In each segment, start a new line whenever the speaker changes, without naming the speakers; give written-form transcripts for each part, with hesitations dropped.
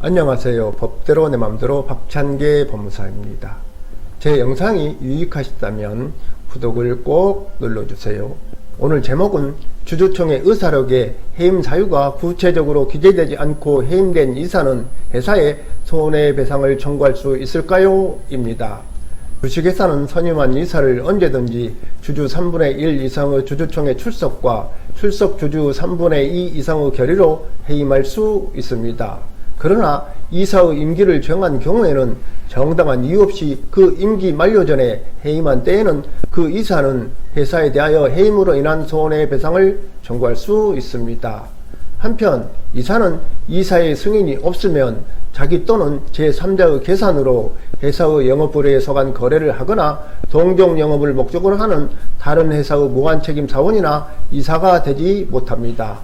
안녕하세요. 법대로 내 맘대로 박찬계 법무사입니다. 제 영상이 유익하셨다면 구독을 꼭 눌러주세요. 오늘 제목은 주주총회 의사록에 해임 사유가 구체적으로 기재되지 않고 해임된 이사는 회사에 손해배상을 청구할 수 있을까요? 입니다. 주식회사는 선임한 이사를 언제든지 주주 3분의 1 이상의 주주총회 출석과 출석 주주 3분의 2 이상의 결의로 해임할 수 있습니다. 그러나 이사의 임기를 정한 경우에는 정당한 이유 없이 그 임기 만료 전에 해임한 때에는 그 이사는 회사에 대하여 해임으로 인한 손해배상을 청구할 수 있습니다. 한편 이사는 이사의 승인이 없으면 자기 또는 제3자의 계산으로 회사의 영업불이에 속한 거래를 하거나 동종 영업을 목적으로 하는 다른 회사의 무관책임 사원이나 이사가 되지 못합니다.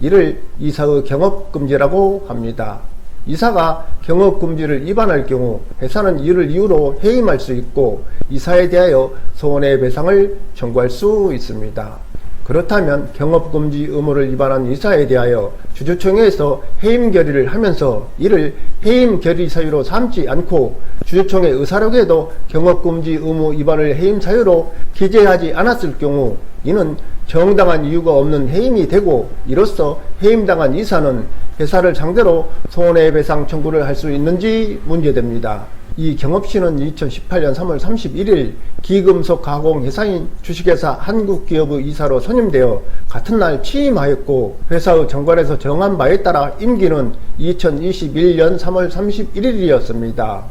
이를 이사의 경업금지라고 합니다. 이사가 경업금지를 위반할 경우 회사는 이를 이유로 해임할 수 있고 이사에 대하여 손해배상을 청구할 수 있습니다. 그렇다면 경업금지 의무를 위반한 이사에 대하여 주주총회에서 해임 결의를 하면서 이를 해임 결의 사유로 삼지 않고 주주총회 의사록에도 경업금지 의무 위반을 해임 사유로 기재하지 않았을 경우 이는 정당한 이유가 없는 해임이 되고 이로써 해임당한 이사는 회사를 상대로 손해배상 청구를 할 수 있는지 문제됩니다. 이 경업시는 2018년 3월 31일 기금속 가공회사인 주식회사 한국기업의 이사로 선임되어 같은 날 취임하였고 회사의 정관에서 정한 바에 따라 임기는 2021년 3월 31일이었습니다.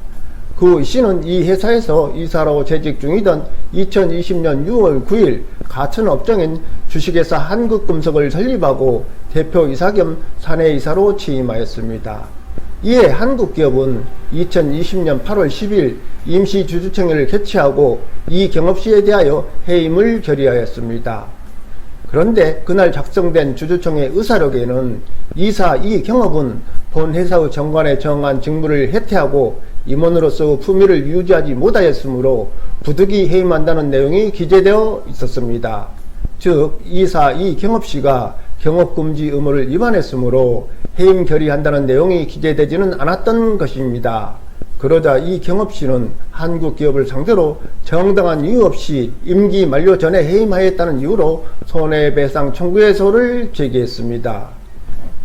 그 씨는 이 회사에서 이사로 재직 중이던 2020년 6월 9일 같은 업종인 주식회사 한국금속을 설립하고 대표이사 겸 사내이사로 취임하였습니다. 이에 한국기업은 2020년 8월 10일 임시주주총회를 개최하고 이 경업시에 대하여 해임을 결의하였습니다. 그런데 그날 작성된 주주총회 의사록에는 이사 이경업은 본 회사의 정관에 정한 직무를 해태하고 임원으로서 품위를 유지하지 못하였으므로 부득이 해임한다는 내용이 기재되어 있었습니다. 즉 이사 이경업씨가 경업금지 의무를 위반했으므로 해임 결의한다는 내용이 기재되지는 않았던 것입니다. 그러자 이경업씨는 한국기업을 상대로 정당한 이유 없이 임기 만료 전에 해임하였다는 이유로 손해배상 청구해소를 제기했습니다.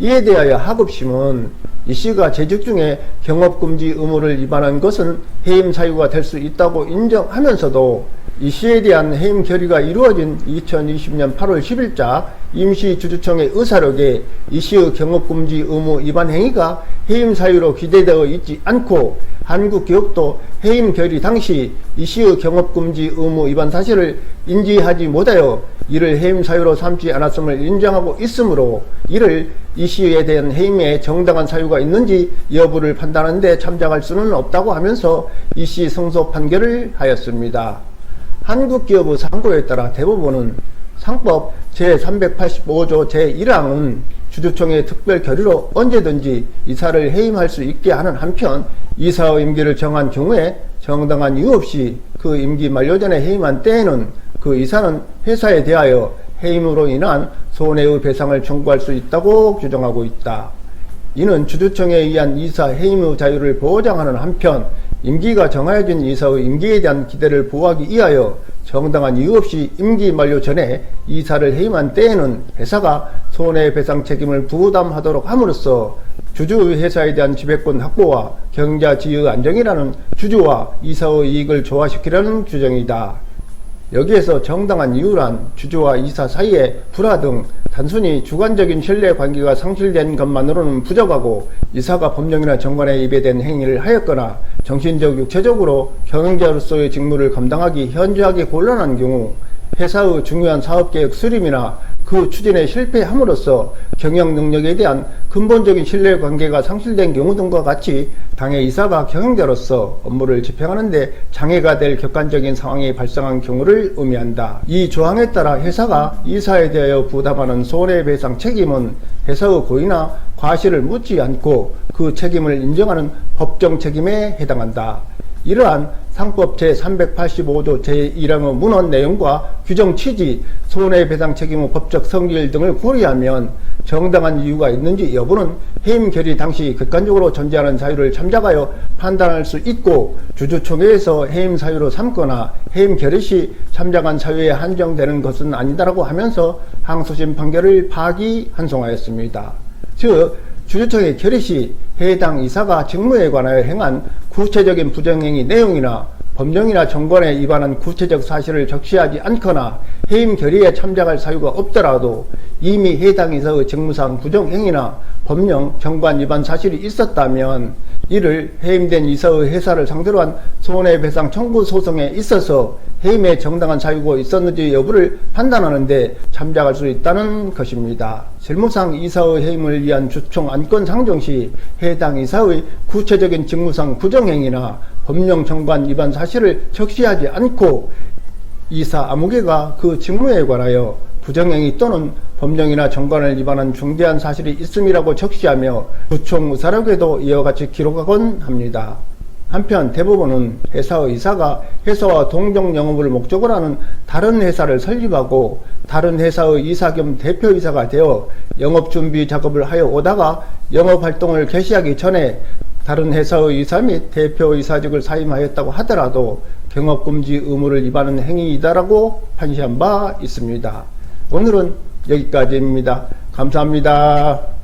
이에 대하여 하급심은 이씨가 재직 중에 경업금지 의무를 위반한 것은 해임 사유가 될 수 있다고 인정하면서도 이씨에 대한 해임 결의가 이루어진 2020년 8월 10일자 임시주주총회 의사록에 이씨의 경업금지 의무 위반 행위가 해임 사유로 기재되어 있지 않고 한국기업도 해임 결의 당시 이씨의 경업금지 의무 위반 사실을 인지하지 못하여 이를 해임 사유로 삼지 않았음을 인정하고 있으므로 이를 이씨에 대한 해임에 정당한 사유가 있는지 여부를 판단하는 데 참작할 수는 없다고 하면서 이씨 승소 판결을 하였습니다. 한국기업의 상고에 따라 대법원은 상법 제385조 제1항은 주주총회 특별 결의로 언제든지 이사를 해임할 수 있게 하는 한편 이사의 임기를 정한 경우에 정당한 이유 없이 그 임기 만료 전에 해임한 때에는 그 이사는 회사에 대하여 해임으로 인한 손해의 배상을 청구할 수 있다고 규정하고 있다. 이는 주주총회에 의한 이사 해임의 자유를 보장하는 한편 임기가 정해진 이사의 임기에 대한 기대를 보호하기 위하여 정당한 이유 없이 임기 만료 전에 이사를 해임한 때에는 회사가 손해배상 책임을 부담하도록 함으로써 주주의 회사에 대한 지배권 확보와 경자지의 안정이라는 주주와 이사의 이익을 조화시키려는 규정이다. 여기에서 정당한 이유란 주주와 이사 사이에 불화 등 단순히 주관적인 신뢰관계가 상실된 것만으로는 부족하고 이사가 법령이나 정관에 위배된 행위를 하였거나 정신적, 육체적으로 경영자로서의 직무를 감당하기 현저하게 곤란한 경우 회사의 중요한 사업계획 수립이나 그 추진에 실패함으로써 경영 능력에 대한 근본적인 신뢰관계가 상실된 경우 등과 같이 당의 이사가 경영자로서 업무를 집행하는 데 장애가 될 객관적인 상황이 발생한 경우를 의미한다. 이 조항에 따라 회사가 이사에 대하여 부담하는 손해배상 책임은 회사의 고의나 과실을 묻지 않고 그 책임을 인정하는 법정 책임에 해당한다. 이러한 상법 제385조 제1항의 문헌 내용과 규정 취지, 손해배상 책임의 법적 성질 등을 고려하면 정당한 이유가 있는지 여부는 해임 결의 당시 객관적으로 존재하는 사유를 참작하여 판단할 수 있고, 주주총회에서 해임 사유로 삼거나 해임 결의 시 참작한 사유에 한정되는 것은 아니다라고 하면서 항소심 판결을 파기환송하였습니다. 즉, 주주총회 결의 시 해당 이사가 직무에 관하여 행한 구체적인 부정행위 내용이나 법령이나 정관에 위반한 구체적 사실을 적시하지 않거나 해임 결의에 참작할 사유가 없더라도 이미 해당 이사의 직무상 부정행위나 법령, 정관 위반 사실이 있었다면 이를 해임된 이사의 회사를 상대로 한 손해배상 청구 소송에 있어서 해임에 정당한 사유가 있었는지 여부를 판단하는 데 참작할 수 있다는 것입니다. 실무상 이사의 해임을 위한 주총 안건 상정 시 해당 이사의 구체적인 직무상 부정행위나 법령 정관 위반 사실을 적시하지 않고 이사 아무개가 그 직무에 관하여 부정행위 또는 법령이나 정관을 위반한 중대한 사실이 있음이라고 적시하며 주총 의사록에도 이와 같이 기록하곤 합니다. 한편 대법원은 회사의 이사가 회사와 동종 영업을 목적으로 하는 다른 회사를 설립하고 다른 회사의 이사 겸 대표이사가 되어 영업준비 작업을 하여 오다가 영업활동을 개시하기 전에 다른 회사의 이사 및 대표이사직을 사임하였다고 하더라도 경업금지 의무를 위반하는 행위이다라고 판시한 바 있습니다. 오늘은 여기까지입니다. 감사합니다.